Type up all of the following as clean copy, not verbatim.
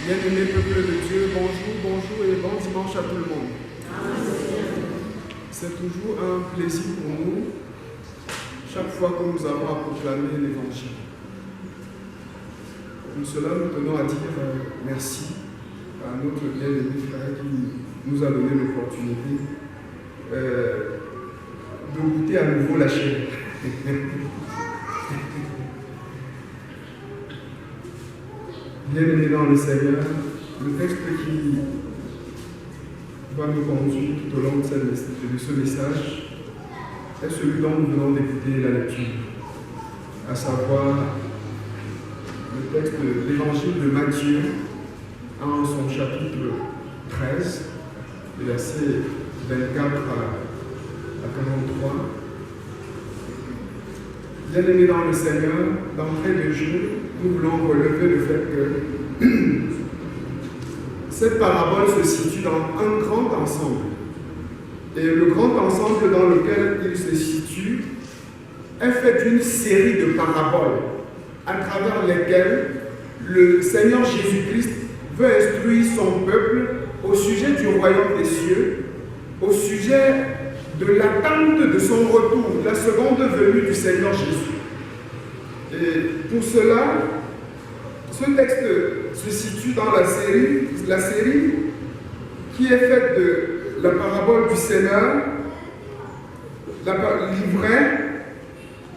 Bien-aimé peuple de Dieu, bonjour, bonjour et bon dimanche à tout le monde. C'est toujours un plaisir pour nous, chaque fois que nous avons à proclamer l'Évangile. Pour cela, nous tenons à dire merci à notre bien-aimé frère qui nous a donné l'opportunité de goûter à nouveau la chair. Bien-aimé dans le Seigneur, le texte qui va nous conduire tout au long de ce message est celui dont nous venons d'écouter la lecture, à savoir le texte de l'Évangile de Matthieu en son chapitre 13, versets 24 à 43. Bien-aimés dans le Seigneur, d'entrée de jeu, nous voulons relever le fait que cette parabole se situe dans un grand ensemble. Et le grand ensemble dans lequel il se situe est fait d'une série de paraboles à travers lesquelles le Seigneur Jésus-Christ veut instruire son peuple au sujet du royaume des cieux, au sujet de l'attente de son retour, la seconde venue du Seigneur Jésus. Et pour cela, ce texte se situe dans la série qui est faite de la parabole du Seigneur, l'ivraie,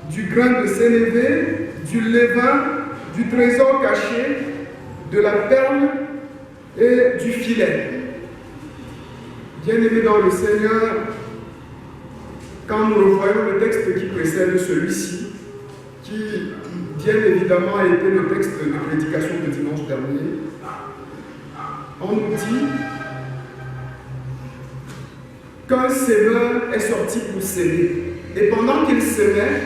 du grain de sénévé, du levain, du trésor caché, de la perle et du filet. Bien-aimés dans le Seigneur, quand nous revoyons le texte qui précède celui-ci, qui bien évidemment a été le texte de prédication de dimanche dernier, on nous dit qu'un semeur est sorti pour s'aimer. Et pendant qu'il semait,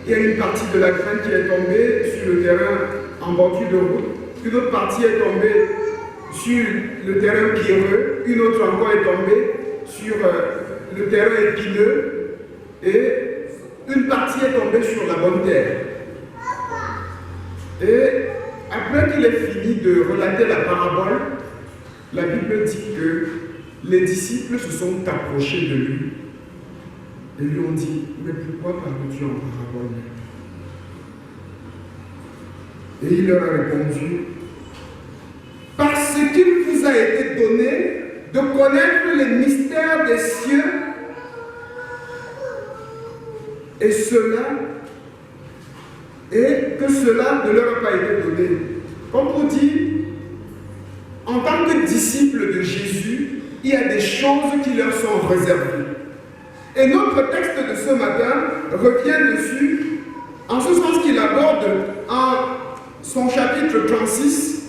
il y a une partie de la graine qui est tombée sur le terrain en bordure de route, une autre partie est tombée sur le terrain pierreux, une autre encore est tombée sur le terrain épineux, et une partie est tombée sur la bonne terre. Et après qu'il ait fini de relater la parabole, la Bible dit que les disciples se sont approchés de lui et lui ont dit: mais pourquoi parles-tu en parabole? Et il leur a répondu: parce qu'il vous a été donné de connaître les mystères des cieux, et que cela ne leur a pas été donné. Comme on dit, en tant que disciples de Jésus, il y a des choses qui leur sont réservées. Et notre texte de ce matin revient dessus, en ce sens qu'il aborde en son chapitre 36,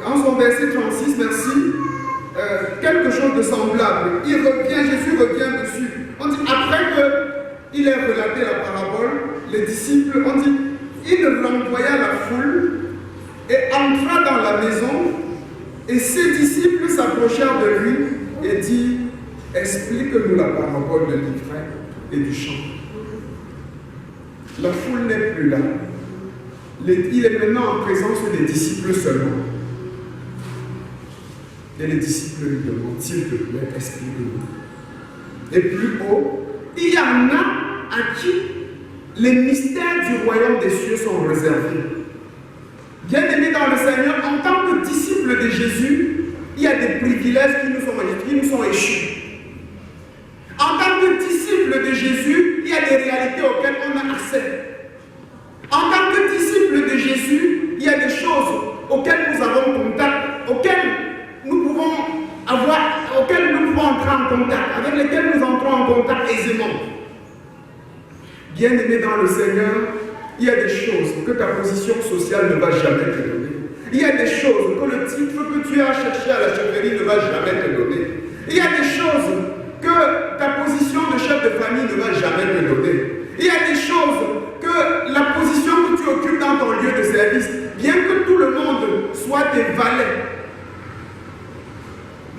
en son verset 36, merci, quelque chose de semblable. Jésus revient dessus. On dit, après qu'il ait relaté la parabole, les disciples, on dit, il renvoya la foule et entra dans la maison, et ses disciples s'approchèrent de lui et dit: explique-nous la parabole de l'ivraie et du champ. La foule n'est plus là. Il est maintenant en présence des disciples seulement. Et les disciples lui demandent: s'il te plaît, explique-nous. Et plus haut, il y en a à qui les mystères du royaume des cieux sont réservés. Bien-aimés dans le Seigneur, en tant que disciples de Jésus, il y a des privilèges qui nous sont échus. En tant que disciples de Jésus, il y a des réalités auxquelles on a accès. En tant que disciples de Jésus, il y a des choses auxquelles nous avons contact, auxquelles nous pouvons entrer en contact, avec lesquelles nous entrons en contact aisément. Bien-aimés dans le Seigneur, il y a des choses que ta position sociale ne va jamais te donner. Il y a des choses que le titre que tu as cherché à la chefferie ne va jamais te donner. Il y a des choses que ta position de chef de famille ne va jamais te donner. Il y a des choses que la position que tu occupes dans ton lieu de service, bien que tout le monde soit tes valets,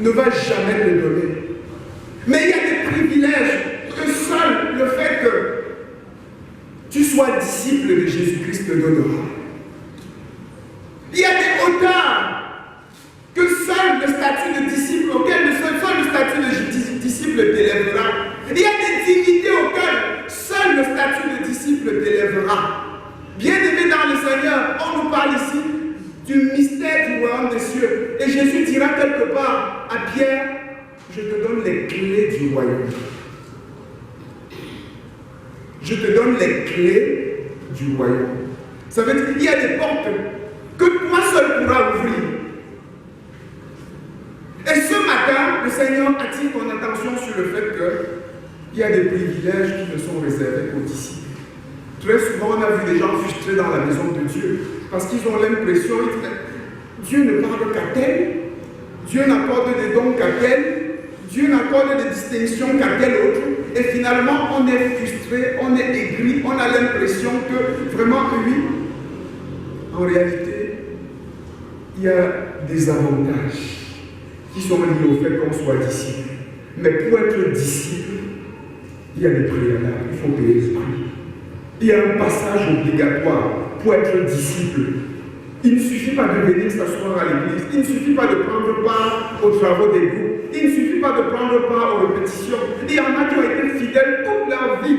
ne va jamais te donner. Mais il y a des privilèges que seul le fait que tu sois disciple de Jésus-Christ te donnera. seul le statut de disciple auquel seul le statut de disciple t'élèvera. Il y a des dignités auxquelles seul le statut de disciple t'élèvera. Bien-aimé dans le Seigneur, on nous parle ici du mystère du royaume des cieux. Et Jésus dira quelque part à Pierre, je te donne les clés du royaume. Je te donne les clés du royaume. Ça veut dire qu'il y a des portes que toi seul pourras ouvrir. Et ce matin, le Seigneur attire ton attention sur le fait qu'il y a des privilèges qui ne sont réservés qu'aux disciples. Très souvent, on a vu des gens frustrés dans la maison de Dieu parce qu'ils ont l'impression que Dieu ne parle qu'à tel, Dieu n'accorde des dons qu'à tel, Dieu n'accorde des distinctions qu'à tel autre. Et finalement, on est frustré, on est aigri, on a l'impression que vraiment, oui, en réalité, il y a des avantages qui sont liés au fait qu'on soit disciple. Mais pour être disciple, il y a des préalables, il faut payer le prix. Il y a un passage obligatoire pour être disciple. Il ne suffit pas de venir s'asseoir à l'église, il ne suffit pas de prendre part aux travaux des groupes, il ne suffit pas de prendre part aux répétitions. Il y en a qui ont été fidèles toute leur vie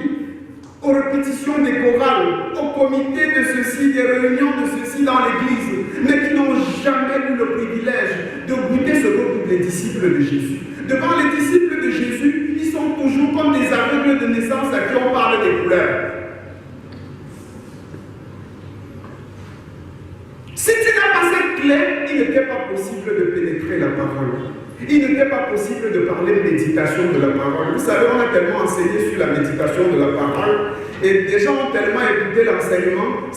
aux répétitions des chorales, au comité de ceci, des réunions de ceci dans l'église, mais qui n'ont jamais eu le privilège de goûter ce que goûtent les disciples de Jésus. Devant les disciples de Jésus, ils sont toujours comme des aveugles de naissance à qui on parle des couleurs. Si tu n'as pas cette clé, il n'était pas possible de pénétrer la parole. Il n'était pas possible de parler de méditation de la parole. Vous savez, on a tellement enseigné sur la méditation de la parole et des gens ont tellement écouté l'enseignement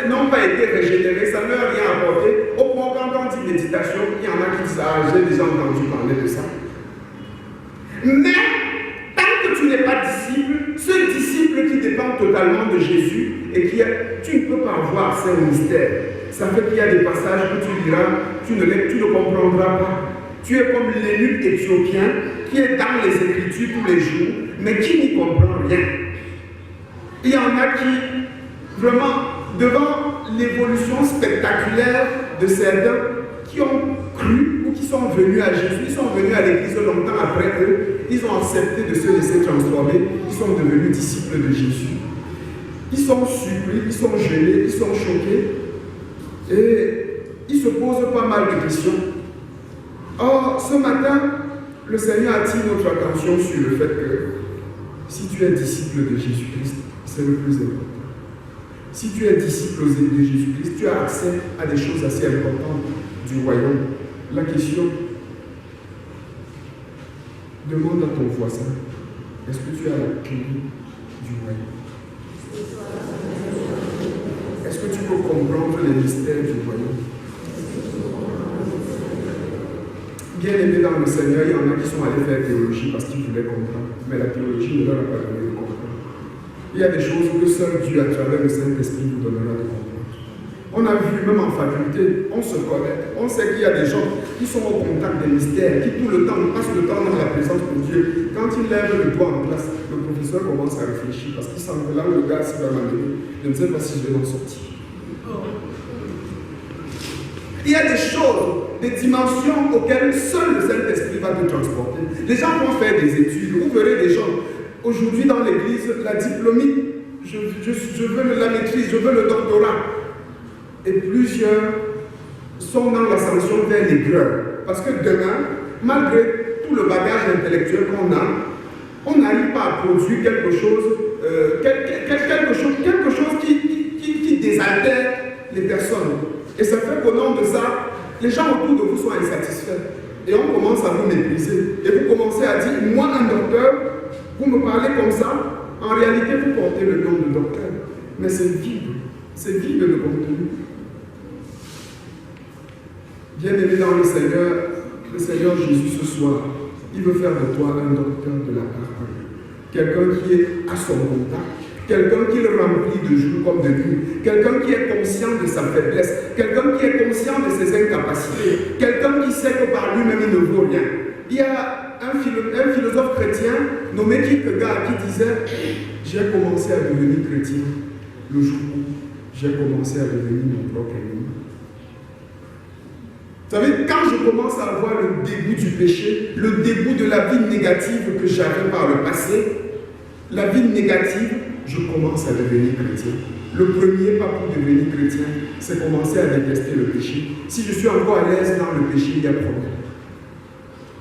n'ont pas été régénérés, ça ne leur a rien apporté. Au point, quand on dit méditation, il y en a qui disent, ah, j'ai déjà entendu parler de ça. Mais, tant que tu n'es pas disciple, ce disciple qui dépend totalement de Jésus et tu ne peux pas voir, c'est un mystère. Ça fait qu'il y a des passages que tu liras, tu ne comprendras pas. Tu es comme l'élu éthiopien qui est dans les Écritures tous les jours, mais qui n'y comprend rien. Il y en a qui, vraiment, devant l'évolution spectaculaire de certains qui ont cru ou qui sont venus à Jésus, ils sont venus à l'église longtemps après eux, ils ont accepté de se laisser transformer, ils sont devenus disciples de Jésus. Ils sont surpris, ils sont gênés, ils sont choqués et ils se posent pas mal de questions. Or, ce matin, le Seigneur attire notre attention sur le fait que si tu es disciple de Jésus-Christ, c'est le plus important. Si tu es disciple de Jésus-Christ, tu as accès à des choses assez importantes du royaume. La question, demande à ton voisin, est-ce que tu as la clé du royaume? Est-ce que tu peux comprendre les mystères du royaume? Bien aimés dans le Seigneur, il y en a qui sont allés faire théologie parce qu'ils voulaient comprendre, mais la théologie ne leur a pas donné de comprendre. Il y a des choses que seul Dieu, à travers le Saint-Esprit, nous donnera de comprendre. On a vu, même en faculté, on se connaît, on sait qu'il y a des gens qui sont au contact des mystères, qui tout le temps passent le temps dans la présence de Dieu. Quand ils lèvent le doigt en classe, le professeur commence à réfléchir parce qu'il sent que là où le gars s'est abandonné, je ne sais pas si je vais m'en sortir. Il y a des choses, des dimensions auxquelles seul le Saint-Esprit va te transporter. Les gens vont faire des études. Vous verrez des gens, aujourd'hui dans l'église, la diplômée, je veux la maîtrise, je veux le doctorat. Et plusieurs sont dans l'ascension vers l'aigreur. Parce que demain, malgré tout le bagage intellectuel qu'on a, on n'arrive pas à produire quelque chose, quelque chose qui désaltère les personnes. Et ça fait qu'au nom de ça, les gens autour de vous sont insatisfaits. Et on commence à vous mépriser. Et vous commencez à dire, moi un docteur, vous me parlez comme ça, en réalité vous portez le nom de docteur. Mais c'est vide de contenu. Bien-aimé dans le Seigneur Jésus ce soir, il veut faire de toi un docteur de la parole. Quelqu'un qui est à son contact. Quelqu'un qui le remplit de jour comme de nuit. Quelqu'un qui est conscient de sa faiblesse. Quelqu'un qui est conscient de ses incapacités. Quelqu'un qui sait que par lui-même il ne vaut rien. Il y a un philosophe chrétien nommé Kierkegaard qui disait « J'ai commencé à devenir chrétien le jour où j'ai commencé à devenir mon propre ennemi. » Vous savez, quand je commence à avoir le dégoût du péché, le dégoût de la vie négative que j'avais par le passé, la vie négative, je commence à devenir chrétien. Le premier pas pour devenir chrétien, c'est commencer à détester le péché. Si je suis encore à l'aise dans le péché, il y a problème.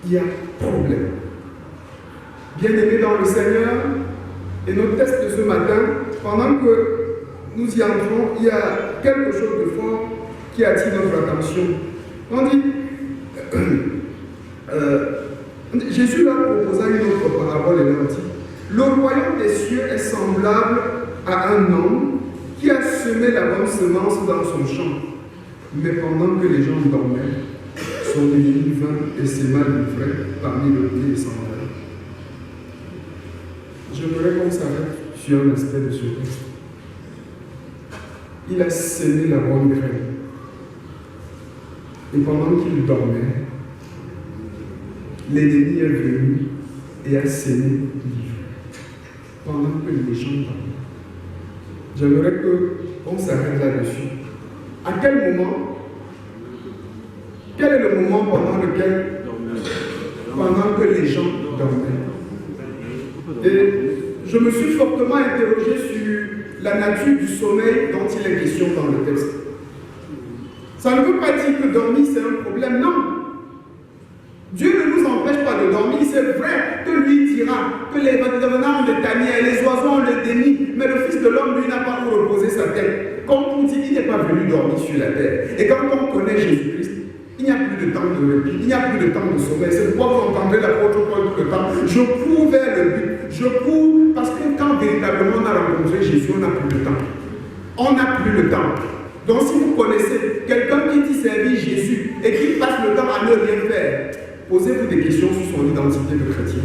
Il y a problème. Bien-aimés dans le Seigneur, et notre texte de ce matin, pendant que nous y entrons, il y a quelque chose de fort qui attire notre attention. On dit, Jésus leur proposa une autre parabole et leur dit, le royaume des cieux est semblable à un homme qui a semé la bonne semence dans son champ. Mais pendant que les gens dormaient, son ennemi vint et sema l'ivraie parmi le blé sans valeur. J'aimerais qu'on s'arrête sur un aspect de ce texte. Il a semé la bonne graine. Et pendant qu'il dormait, l'ennemi est venu et a semé l'ivraie. Pendant que les gens dormaient. J'aimerais qu'on s'arrête là-dessus. À quel moment? Quel est le moment pendant que les gens dormaient? Et je me suis fortement interrogé sur la nature du sommeil dont il est question dans le texte. Ça ne veut pas dire que dormir c'est un problème, non. Dieu ne nous empêche pas de dormir, c'est vrai que lui dira que les venants de tanière, les oiseaux ont le déni, mais le Fils de l'homme, lui, n'a pas où reposer sa tête. Comme on dit, il n'est pas venu dormir sur la terre. Et quand on connaît Jésus-Christ, il n'y a plus de temps de répit, il n'y a plus de temps de sommeil. C'est pourquoi vous entendrez l'apôtre Paul tout le temps. Je cours vers le but. Je cours parce que quand véritablement on a rencontré Jésus, on n'a plus de temps. On n'a plus le temps. Donc si vous connaissez quelqu'un qui dit servir Jésus et qui passe le temps à ne rien faire, posez-vous des questions sur son identité de chrétien.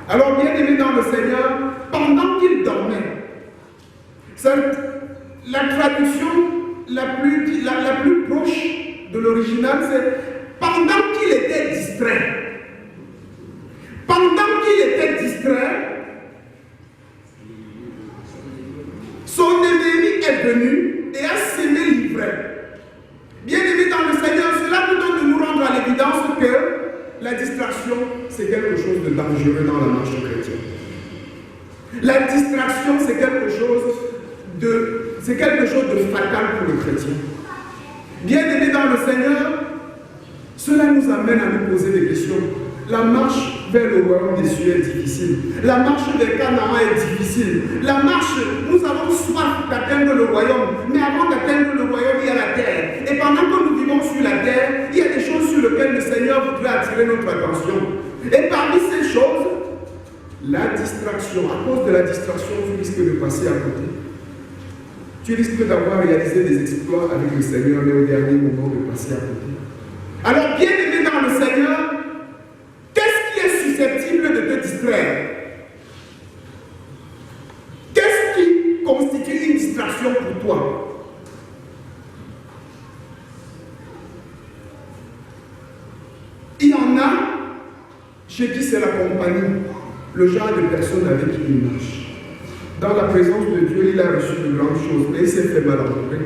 Alors, bien aimé dans le Seigneur, pendant qu'il dormait, la traduction la plus proche de l'original, c'est pendant qu'il était distrait. Pendant qu'il était distrait, son ennemi est venu et a semé l'ivraie. Bien aimé dans le Seigneur, cela nous donne de nous rendre à l'évidence que la distraction, c'est quelque chose de dangereux dans la marche chrétienne. La distraction, c'est quelque chose de fatal pour le chrétien. Bien aimé dans le Seigneur, cela nous amène à nous poser des questions. La marche vers le royaume des cieux est difficile. La marche vers Canaan est difficile. La marche, nous avons soif d'atteindre le royaume. Mais avant d'atteindre le royaume, il y a la terre. Et pendant que nous vivons sur la terre, il y a des choses sur lesquelles le Seigneur voudrait attirer notre attention. Et parmi ces choses, la distraction. À cause de la distraction, tu risques de passer à côté. Tu risques d'avoir réalisé des exploits avec le Seigneur, mais au dernier moment de passer à côté. Alors, bien aimé dans le Seigneur, qu'est-ce qui est susceptible de te distraire? Qu'est-ce qui constitue une distraction pour toi? Il y en a chez qui c'est la compagnie, le genre de personne avec qui il marche. Dans la présence de Dieu, il a reçu de grandes choses, mais il s'est fait mal entourer.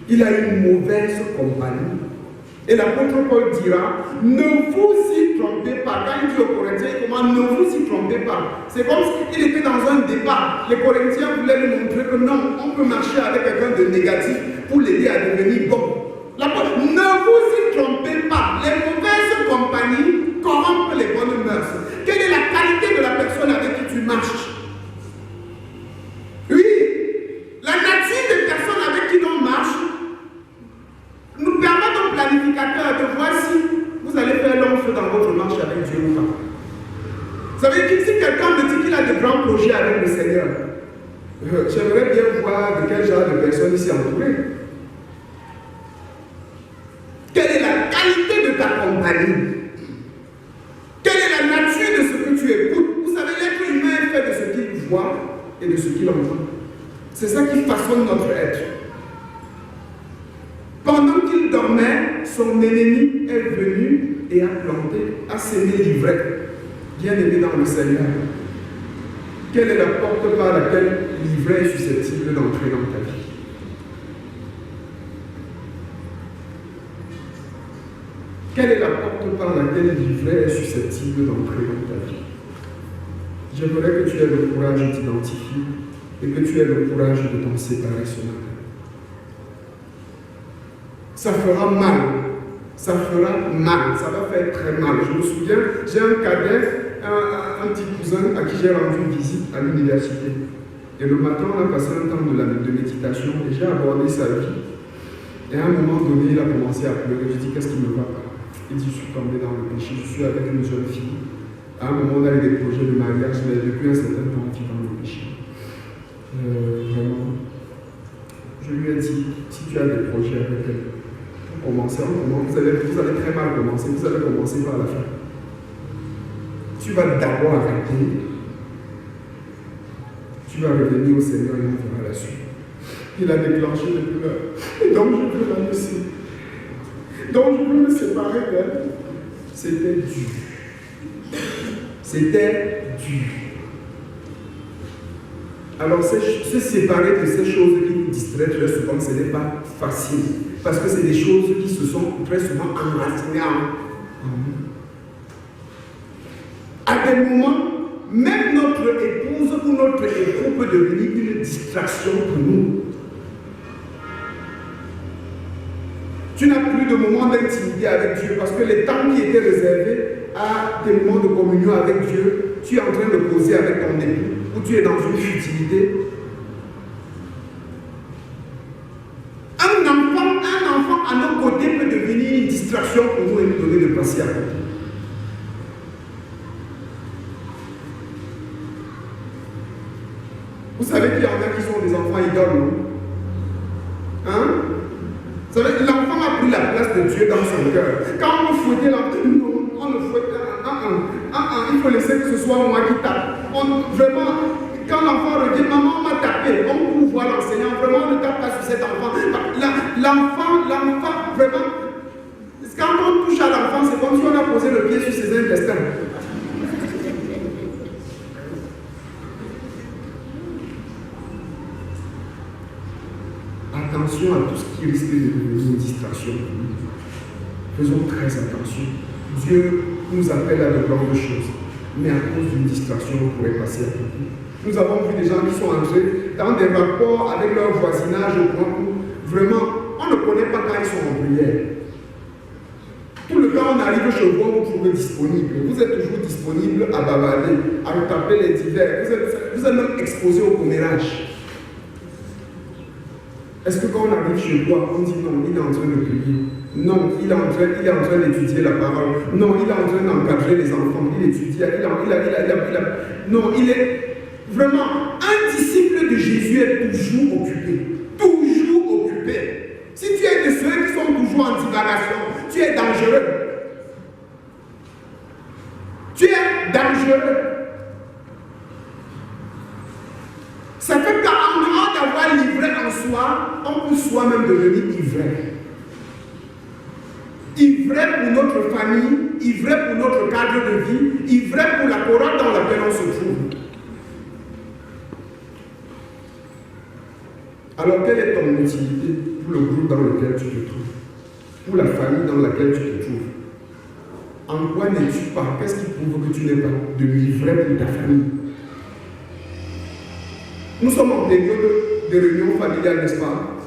Il a une mauvaise compagnie. Et l'apôtre Paul dira, ne vous y trompez pas. Quand il dit aux Corinthiens, comment ne vous y trompez pas? C'est comme s'il était dans un débat. Les Corinthiens voulaient lui montrer que non, on peut marcher avec quelqu'un de négatif pour l'aider à devenir bon. L'apôtre, ne vous y trompez pas. Les mauvaises compagnies corrompent les bonnes mœurs. Quelle est la qualité de la personne avec qui tu marches? Oui, la nature des personnes avec qui l'on marche nous permet au planificateur de voir si vous allez faire long feu dans votre marche avec Dieu ou pas. Vous savez, si quelqu'un me dit qu'il a de grands projets avec le Seigneur, j'aimerais bien voir de quel genre de personne il s'est entouré. Quelle est la qualité de ta compagnie? Quelle est la nature de ce que tu écoutes? Vous savez, l'être humain est fait de ce qu'il voit et de ce qu'il entend. C'est ça qui façonne notre être. Pendant qu'il dormait, son ennemi est venu et a planté, a semé l'ivraie. Bien aimé dans le Seigneur, quelle est la porte par laquelle l'ivraie est susceptible d'entrer dans ta vie? Quelle est la porte par laquelle l'ivraie est susceptible d'entrer dans ta vie? J'aimerais que tu aies le courage de t'identifier et que tu aies le courage de t'en séparer ce matin. Ça fera mal. Ça fera mal. Ça va faire très mal. Je me souviens, j'ai un cadet, un petit cousin à qui j'ai rendu visite à l'université. Et le matin, on a passé un temps de méditation et j'ai abordé sa vie. Et à un moment donné, il a commencé à pleurer. Je dis, qu'est-ce qui ne va pas? Il dit, je suis tombé dans le péché, je suis avec une jeune fille. À un moment, on a eu des projets de mariage, mais depuis un certain temps, on vit dans le péché. Vraiment, je lui ai dit, si tu as des projets avec elle, pour commencer, vous allez très mal commencer, vous allez commencer par la fin. Tu vas d'abord arrêter, tu vas revenir au Seigneur et on fera la suite. Il a déclenché des pleurs, et donc je veux la laisser. Donc je veux me séparer d'elle. C'était dur. C'était dur. Alors, se séparer de ces choses qui nous distraient très souvent, ce n'est pas facile. Parce que c'est des choses qui se sont très souvent enracinées en nous. À des moments, même notre épouse ou notre époux peut devenir une distraction pour nous. Tu n'as plus de moments d'intimité avec Dieu parce que les temps qui étaient réservés à des moments de communion avec Dieu, tu es en train de causer avec ton époux ou tu es dans une futilité. Un enfant à nos côtés peut devenir une distraction pour nous et nous donner de passer à côté. Vous savez qu'il y en a qui sont des enfants idoles, non? Hein? Vous savez, l'enfant a pris la place de Dieu dans son cœur. Quand on fouettait l'enfant, on le fouette. Il faut laisser que ce soit moi qui tape. Vraiment, quand l'enfant revient, maman m'a tapé. On peut voir l'enseignant, vraiment, on ne tape pas sur cet enfant. L'enfant, vraiment, quand on touche à l'enfant, c'est comme si on a posé le pied sur ses intestins. Attention à tout ce qui risque de devenir une distraction. Faisons très attention. Dieu nous appelle à de grandes choses, mais à cause d'une distraction, on pourrait passer à côté. Nous avons vu des gens qui sont entrés dans des rapports avec leur voisinage au point où vraiment, on ne connaît pas quand ils sont en prière. Tout le temps, on arrive chez vous, vous trouvez disponible. Vous êtes toujours disponible à bavarder, à vous taper les divers. Vous êtes même exposé au commérage. Est-ce que quand on arrive chez toi, on dit non, il est en train de prier? Non, il est en train d'étudier la parole. Non, il est en train d'encadrer les enfants. Il étudie. Non, il est vraiment un disciple de Jésus est toujours occupé. Toujours occupé. Si tu es de ceux qui sont toujours en divagation, tu es dangereux. Tu es dangereux. Ça fait qu'en dehors d'avoir livré en soi, on peut soi-même devenir ivraie. Ivraie pour notre famille, ivraie pour notre cadre de vie, ivraie pour la chorale dans laquelle on se trouve. Alors, quelle est ton utilité pour le groupe dans lequel tu te trouves? Pour la famille dans laquelle tu te trouves? En quoi n'es-tu pas? Qu'est-ce qui prouve que tu n'es pas de l'ivraie pour ta famille? Nous sommes en période de réunion familiale, n'est-ce pas?